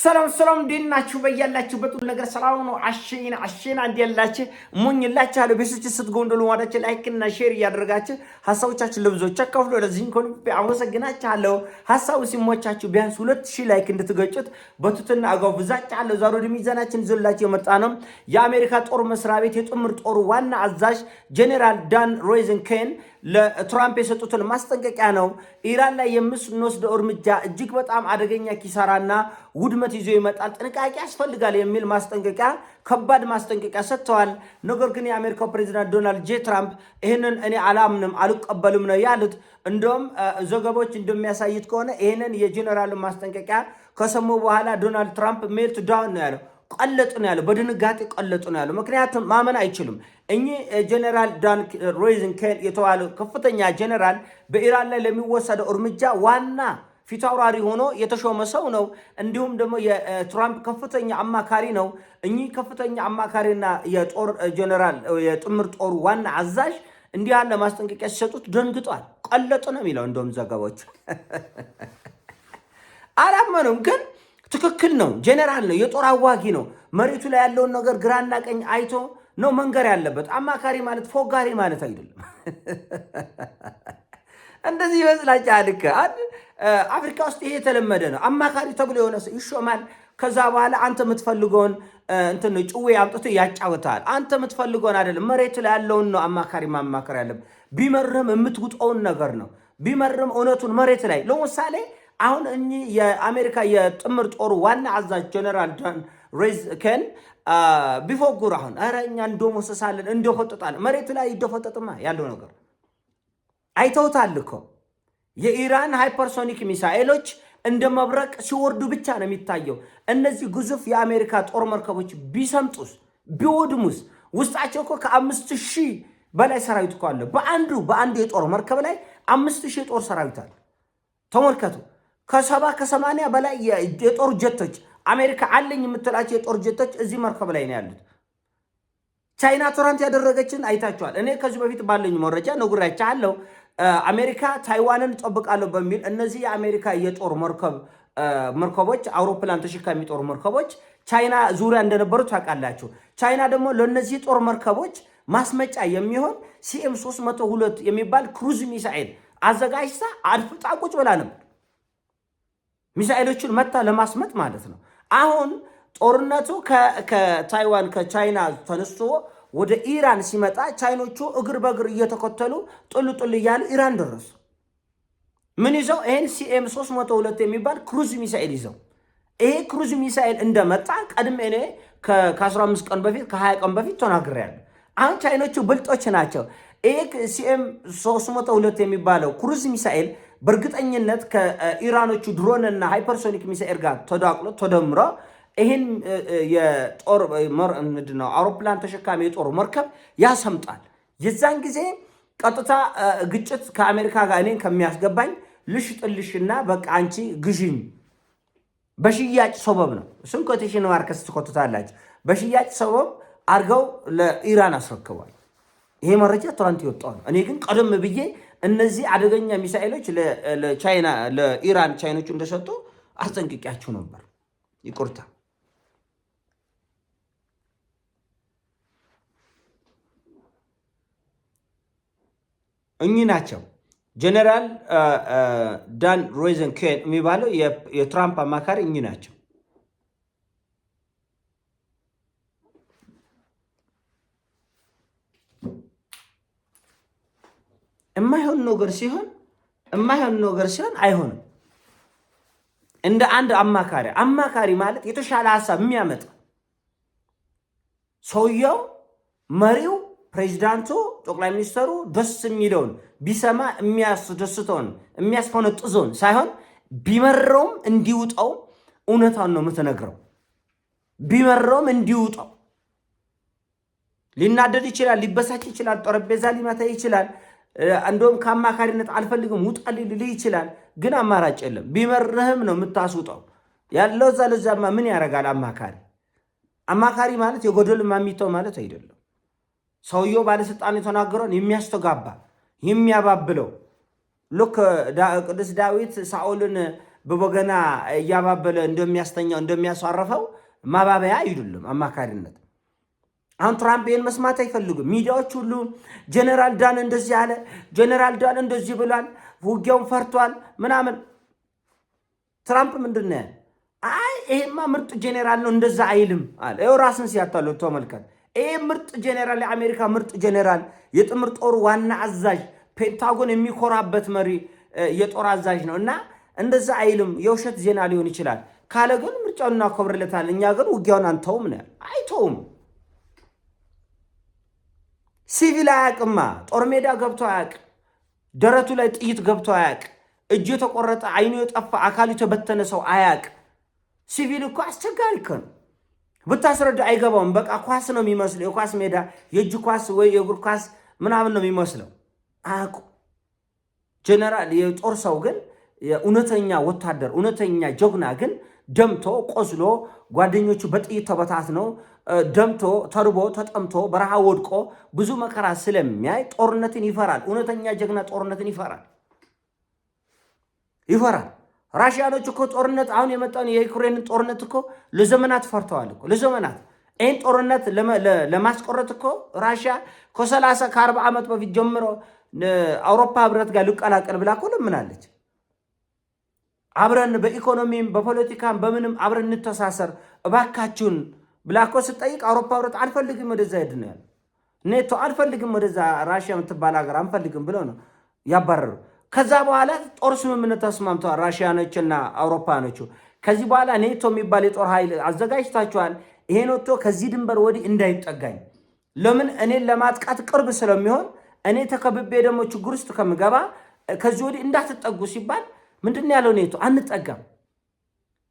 ሰላም እንዴናችሁ በያላችሁበት ሁሉ ነገር ሰላም ነው። አሽና እንዲያላችሁ ሞኝላችኋለሁ። ቤቶች ስትጎንደሉ ዋዳችሁ ላይክ እና ሼር እያደረጋችሁ ሐሳቦቻችሁን ለብዙዎች አካፍሉ። ለዚህ ኮንፊ አመሰግናችኋለሁ። ሐሳቡ ሲሞቻችሁ ቢያንስ 2000 ላይክ እንድትገጩት በትትና አጋብዛችኋለሁ። ዛሬ ወደ ሚዛናችን ይዘንላችሁ የመጣ ነው የአሜሪካ ጦር መስሪያ ቤት የጥምር ጦር ዋና አዛዥ ጀነራል ዳን ሮይዘንኬን ለትራምፕ የሰጡትን ማስጠንቀቂያ ነው። ኢራን ላይ የምንወስደው እርምጃ እጅግ በጣም አደገኛ ኪሳራና ውድመት ይዞ ይመጣል፣ ጥንቃቄ ያስፈልጋል የሚል ማስጠንቀቂያ ከባድ ማስጠንቀቂያ ሰጥተዋል። ነገር ግን የአሜሪካው ፕሬዚዳንት ዶናልድ ጄ ትራምፕ ይህንን እኔ አላምንም አልቀበልም ነው ያሉት። እንደውም ዘገቦች እንደሚያሳዩት ከሆነ ይህንን የጀነራል ማስጠንቀቂያ ከሰሙ በኋላ ዶናልድ ትራምፕ ሜልት ዳውን ነው ያለው። ቀለጡ ነው ያለው። በድንጋጤ ቀለጡ ነው ያለው። ምክንያቱም ማመን አይችሉም። እኚህ ጀነራል ዳን ሮይዘንኬን የተባለው ከፍተኛ ጀነራል በኢራን ላይ ለሚወሰደው እርምጃ ዋና ፊታውራሪ ሆኖ የተሾመ ሰው ነው። እንዲሁም ደግሞ የትራምፕ ከፍተኛ አማካሪ ነው። እኚህ ከፍተኛ አማካሪና የጦር ጀነራል የጥምር ጦሩ ዋና አዛዥ እንዲህ ያለ ማስጠንቀቂያ ሲሰጡት ደንግጧል። ቀለጡ ነው የሚለው እንደውም ዘገቦች አላመኑም። ግን ትክክል ነው። ጀነራል ነው፣ የጦር አዋጊ ነው። መሬቱ ላይ ያለውን ነገር ግራና ቀኝ አይቶ ነው መንገር ያለበት። አማካሪ ማለት ፎጋሪ ማለት አይደለም። እንደዚህ ይመስላችኋል? አፍሪካ ውስጥ ይሄ የተለመደ ነው። አማካሪ ተብሎ የሆነ ሰው ይሾማል። ከዛ በኋላ አንተ የምትፈልገውን እንትን ጭዌ አምጥቶ ያጫውታል። አንተ የምትፈልገውን አይደለም፣ መሬቱ ላይ ያለውን ነው አማካሪ ማማከር ያለበት። ቢመርም የምትውጠውን ነገር ነው። ቢመርም እውነቱን መሬት ላይ ለምሳሌ አሁን እኚህ የአሜሪካ የጥምር ጦሩ ዋና አዛዥ ጀነራል ዳን ሮይዘንኬን ቢፎጉር አሁን ኧረ እኛ እንደሞሰሳለን እንደፈጠጣለን። መሬቱ ላይ ይደፈጠጥማ ያለው ነገር አይተውታል እኮ። የኢራን ሃይፐርሶኒክ ሚሳኤሎች እንደ መብረቅ ሲወርዱ ብቻ ነው የሚታየው። እነዚህ ግዙፍ የአሜሪካ ጦር መርከቦች ቢሰምጡስ ቢወድሙስ? ውስጣቸው እኮ ከ5000 በላይ ሰራዊት እኮ አለ። በአንዱ የጦር መርከብ ላይ 5000 የጦር ሰራዊት አለ። ተመልከቱ። ከ70 በላይ የጦር ጀቶች አሜሪካ አለኝ የምትላቸው የጦር ጀቶች እዚህ መርከብ ላይ ነው ያሉት። ቻይና ቶራንት ያደረገችን አይታችኋል። እኔ ከዚህ በፊት ባለኝ መረጃ ነግሬያችኋለሁ። አሜሪካ ታይዋንን ጠብቃለሁ በሚል እነዚህ የአሜሪካ የጦር መርከቦች አውሮፕላን ተሸካሚ ጦር መርከቦች ቻይና ዙሪያ እንደነበሩ ታውቃላችሁ። ቻይና ደግሞ ለእነዚህ ጦር መርከቦች ማስመጫ የሚሆን ሲኤም 302 የሚባል ክሩዝ ሚሳኤል አዘጋጅታ አድፍጣ ቁጭ ብላ ነበር። ሚሳኤሎቹን መታ ለማስመጥ ማለት ነው። አሁን ጦርነቱ ከታይዋን ከቻይና ተነስቶ ወደ ኢራን ሲመጣ ቻይኖቹ እግር በእግር እየተከተሉ ጥል እያሉ ኢራን ደረሱ። ምን ይዘው? ይህን ሲኤም 302 የሚባል ክሩዝ ሚሳኤል ይዘው። ይሄ ክሩዝ ሚሳኤል እንደመጣ ቀድሜ እኔ ከ15 ቀን በፊት ከ20 ቀን በፊት ተናግሬያለሁ። አሁን ቻይኖቹ ብልጦች ናቸው። ይሄ ሲኤም 302 የሚባለው ክሩዝ ሚሳኤል በእርግጠኝነት ከኢራኖቹ ድሮንና ሃይፐርሶኒክ ሚሳኤል ጋር ተደምሮ ይህን የጦር ምንድነው አውሮፕላን ተሸካሚ የጦር መርከብ ያሰምጣል። የዛን ጊዜ ቀጥታ ግጭት ከአሜሪካ ጋር እኔን ከሚያስገባኝ ልሽጥልሽና በቃ አንቺ ግዥኝ በሽያጭ ሰበብ ነው። እሱን ኮቴሽን ማርከስ ትኮትታላችሁ። በሽያጭ ሰበብ አድርገው ለኢራን አስረክቧል። ይሄ መረጃ ትናንት የወጣው ነው። እኔ ግን ቀደም ብዬ እነዚህ አደገኛ ሚሳኤሎች ለኢራን ቻይኖቹ እንደሰጡ አስጠንቅቂያችሁ ነበር። ይቁርታ። እኚህ ናቸው ጀነራል ዳን ሮይዘንኬን የሚባለው የትራምፕ አማካሪ እኚህ ናቸው። የማይሆን ነገር ሲሆን አይሆንም። እንደ አንድ አማካሪ ማለት የተሻለ ሀሳብ የሚያመጣ ሰውየው መሪው ፕሬዚዳንቱ ጠቅላይ ሚኒስተሩ ደስ የሚለውን ቢሰማ የሚያስደስተውን የሚያስፈነጥዘውን ሳይሆን ቢመረውም እንዲውጣው እውነታውን ነው የምትነግረው። ቢመረውም እንዲውጣው ሊናደድ ይችላል፣ ሊበሳጭ ይችላል፣ ጠረጴዛ ሊመታ ይችላል። እንደውም ከአማካሪነት አልፈልግም ውጣ ሊል ይችላል። ግን አማራጭ የለም። ቢመርህም ነው የምታስውጣው ያለው። ለዛማ ምን ያደርጋል አማካሪ ማለት የጎደል ማሚተው ማለት አይደለም። ሰውየው ባለስልጣን የተናገረውን የሚያስተጋባ የሚያባብለው ልክ ቅዱስ ዳዊት ሳኦልን በበገና እያባበለ እንደሚያስተኛው እንደሚያሳርፈው ማባበያ አይደለም አማካሪነት። አሁን ትራምፕ ይሄን መስማት አይፈልጉም። ሚዲያዎች ሁሉ ጀነራል ዳን እንደዚህ አለ፣ ጀነራል ዳን እንደዚህ ብሏል፣ ውጊያውን ፈርቷል ምናምን። ትራምፕ ምንድነው ያለ? አይ ይሄማ ምርጥ ጀነራል ነው እንደዛ አይልም አለ። ይኸው ራስን ሲያታለው ተመልከት። ይሄ ምርጥ ጀነራል፣ የአሜሪካ ምርጥ ጀነራል፣ የጥምር ጦር ዋና አዛዥ፣ ፔንታጎን የሚኮራበት መሪ የጦር አዛዥ ነው እና እንደዛ አይልም። የውሸት ዜና ሊሆን ይችላል ካለ ግን ምርጫውን እናከብርለታል። እኛ ግን ውጊያውን አንተውም ነው። አይተውም። ሲቪል አያቅማ። ጦር ሜዳ ገብቶ አያቅ። ደረቱ ላይ ጥይት ገብቶ አያቅ። እጁ የተቆረጠ አይኑ የጠፋ አካሉ የተበተነ ሰው አያቅ። ሲቪል እኮ አስቸጋሪ እኮ ነው። ብታስረዳ አይገባውም። በቃ ኳስ ነው የሚመስለው። የኳስ ሜዳ የእጅ ኳስ ወይ የእግር ኳስ ምናምን ነው የሚመስለው። አያውቁ። ጀነራል የጦር ሰው ግን እውነተኛ ወታደር እውነተኛ ጀግና ግን ደምቶ ቆስሎ ጓደኞቹ በጥይት ተበታትነው ደምቶ ተርቦ ተጠምቶ በረሃ ወድቆ ብዙ መከራ ስለሚያይ ጦርነትን ይፈራል። እውነተኛ ጀግና ጦርነትን ይፈራል። ራሽያኖች እኮ ጦርነት አሁን የመጣውን የዩክሬንን ጦርነት እኮ ለዘመናት ፈርተዋል እኮ ለዘመናት። ይህን ጦርነት ለማስቆረጥ እኮ ራሽያ ከ30 ከ40 ዓመት በፊት ጀምሮ አውሮፓ ህብረት ጋር ልቀላቀል ብላ እኮ ለምናለች። አብረን በኢኮኖሚም በፖለቲካም በምንም አብረን እንተሳሰር እባካችሁን ብላ እኮ ስጠይቅ አውሮፓ ህብረት አልፈልግም ወደዛ ሄድ ነው ያለ። ኔቶ አልፈልግም ወደዛ ራሽያ የምትባል ሀገር አንፈልግም ብለው ነው ያባረሩ። ከዛ በኋላ ጦር ስምምነት ተስማምተዋል ራሽያኖችና አውሮፓኖቹ። ከዚህ በኋላ ኔቶ የሚባል የጦር ኃይል አዘጋጅታችኋል፣ ይሄን ወጥቶ ከዚህ ድንበር ወዲህ እንዳይጠጋኝ፣ ለምን እኔን ለማጥቃት ቅርብ ስለሚሆን እኔ ተከብቤ ደግሞ ችግር ውስጥ ከምገባ ከዚህ ወዲህ እንዳትጠጉ ሲባል ምንድን ያለው ኔቶ አንጠጋም፣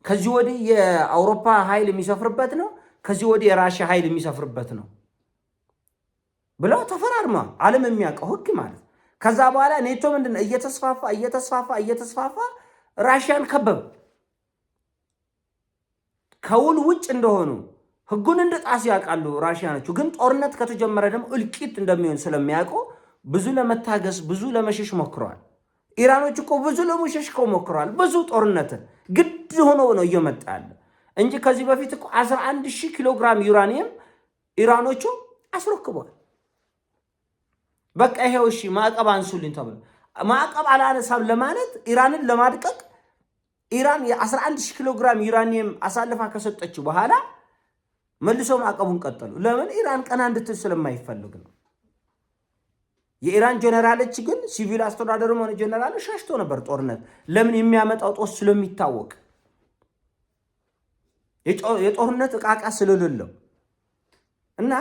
ከዚህ ወዲህ የአውሮፓ ኃይል የሚሰፍርበት ነው፣ ከዚህ ወዲህ የራሽያ ኃይል የሚሰፍርበት ነው ብለው ተፈራርማ ዓለም የሚያውቀው ህግ ማለት። ከዛ በኋላ ኔቶ ምንድነው እየተስፋፋ ራሽያን ከበብ። ከውል ውጭ እንደሆኑ ህጉን እንደ ጣስ ያውቃሉ ራሽያኖቹ። ግን ጦርነት ከተጀመረ ደግሞ እልቂት እንደሚሆን ስለሚያውቁ ብዙ ለመታገስ ብዙ ለመሸሽ ሞክረዋል። ኢራኖች እኮ ብዙ ለመሸሽ ሞክረዋል። ብዙ ጦርነትን ግድ ሆኖ ነው እየመጣ ያለ እንጂ ከዚህ በፊት እኮ 11,000 ኪሎ ግራም ዩራኒየም ኢራኖቹ አስረክበዋል። በቃ ይሄው እሺ ማዕቀብ አንሱልኝ ተብሎ ማዕቀብ አላነሳም ለማለት ኢራንን ለማድቀቅ ኢራን የ11,000 ኪሎ ግራም ዩራኒየም አሳልፋ ከሰጠች በኋላ መልሶ ማዕቀቡን ቀጠሉ። ለምን? ኢራን ቀና እንድትል ስለማይፈልግ ነው። የኢራን ጀነራሎች ግን ሲቪል አስተዳደሩም ሆነ ጀነራሎች ሸሽቶ ነበር ጦርነት። ለምን? የሚያመጣው ጦስ ስለሚታወቅ የጦርነት ዕቃ ስለሌለው እና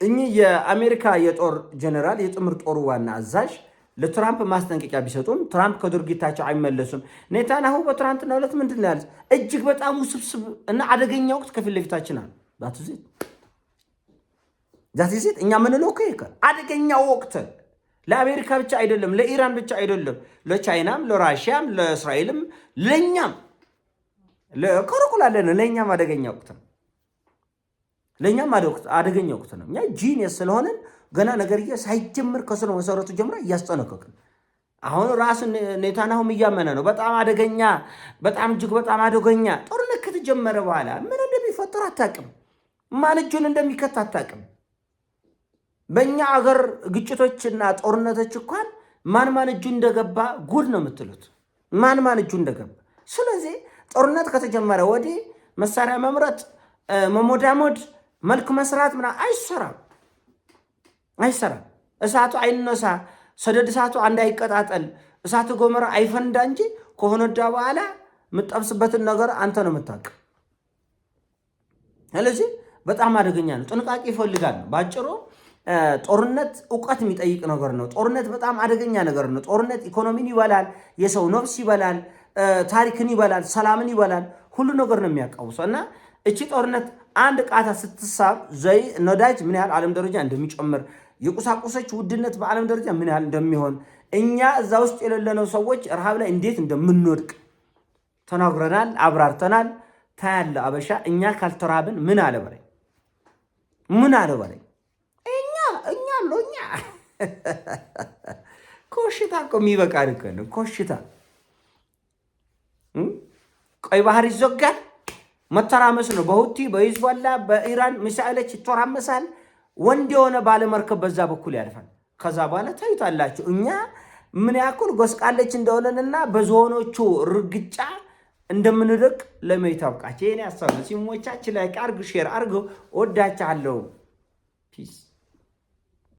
እኚህ የአሜሪካ የጦር ጀነራል የጥምር ጦሩ ዋና አዛዥ ለትራምፕ ማስጠንቀቂያ ቢሰጡም ትራምፕ ከድርጊታቸው አይመለሱም። ኔታንያሁ በትናንትናው ዕለት ምንድን ነው ያሉት? እጅግ በጣም ውስብስብ እና አደገኛ ወቅት ከፊት ለፊታችን አለ። ዛት እኛ ምንለው እኮ አደገኛ ወቅት ለአሜሪካ ብቻ አይደለም፣ ለኢራን ብቻ አይደለም፣ ለቻይናም፣ ለራሽያም፣ ለእስራኤልም፣ ለእኛም ለቆረቁላለን ለእኛም አደገኛ ወቅት ነው። ለእኛም አደገኛ ወቅት ነው። እኛ ጂኒየስ ስለሆነን ገና ነገርዬ ሳይጀምር ከስነ መሰረቱ ጀምራ እያስጠነቀቅን አሁን ራሱ ኔታንያሁም እያመነ ነው። በጣም አደገኛ፣ በጣም እጅግ በጣም አደገኛ ጦርነት ከተጀመረ በኋላ ምን እንደሚፈጠር አታውቅም። ማን እጁን እንደሚከት አታውቅም። በእኛ አገር ግጭቶችና ጦርነቶች እንኳን ማን እጁ እንደገባ ጉድ ነው የምትሉት። ማን እጁ እንደገባ። ስለዚህ ጦርነት ከተጀመረ ወዲህ መሳሪያ መምረጥ፣ መሞዳሞድ፣ መልክ መስራት አይሰራም። እሳቱ አይነሳ፣ ሰደድ እሳቱ እንዳይቀጣጠል፣ እሳቱ ገሞራ አይፈንዳ እንጂ ከሆነዳ በኋላ የምጠብስበትን ነገር አንተ ነው የምታውቅ። ስለዚህ በጣም አደገኛ ነው፣ ጥንቃቄ ይፈልጋል። ባጭሩ ጦርነት እውቀት የሚጠይቅ ነገር ነው። ጦርነት በጣም አደገኛ ነገር ነው። ጦርነት ኢኮኖሚን ይበላል፣ የሰው ነፍስ ይበላል፣ ታሪክን ይበላል፣ ሰላምን ይበላል፣ ሁሉ ነገር ነው የሚያቃውሰው እና እቺ ጦርነት አንድ ቃታ ስትሳብ ነዳጅ ምን ያህል ዓለም ደረጃ እንደሚጨምር የቁሳቁሶች ውድነት በዓለም ደረጃ ምን ያህል እንደሚሆን እኛ እዛ ውስጥ የሌለነው ሰዎች ረሃብ ላይ እንዴት እንደምንወድቅ ተናግረናል፣ አብራርተናል። ታያለ አበሻ እኛ ካልተራብን ምን አለ በላይ እኛ ኮሽታ እኮ የሚበቃ ነው። ኮሽታ ቀይ ባህር ይዘጋል። መተራመስ ነው። በሁቲ በሂዝቦላ በኢራን ሚሳኤሎች ይተራመሳል። ወንድ የሆነ ባለመርከብ በዛ በኩል ያልፋል። ከዛ በኋላ ታዩታላችሁ እኛ ምን ያክል ጎስቃለች እንደሆነና በዞኖቹ ርግጫ እንደምንርቅ ለማየት ያብቃችሁ። የኔ ሀሳብ ሲሞቻችሁ ላይክ አርጉ፣ ሼር አርጉ። ወዳችኋለሁ። ፒስ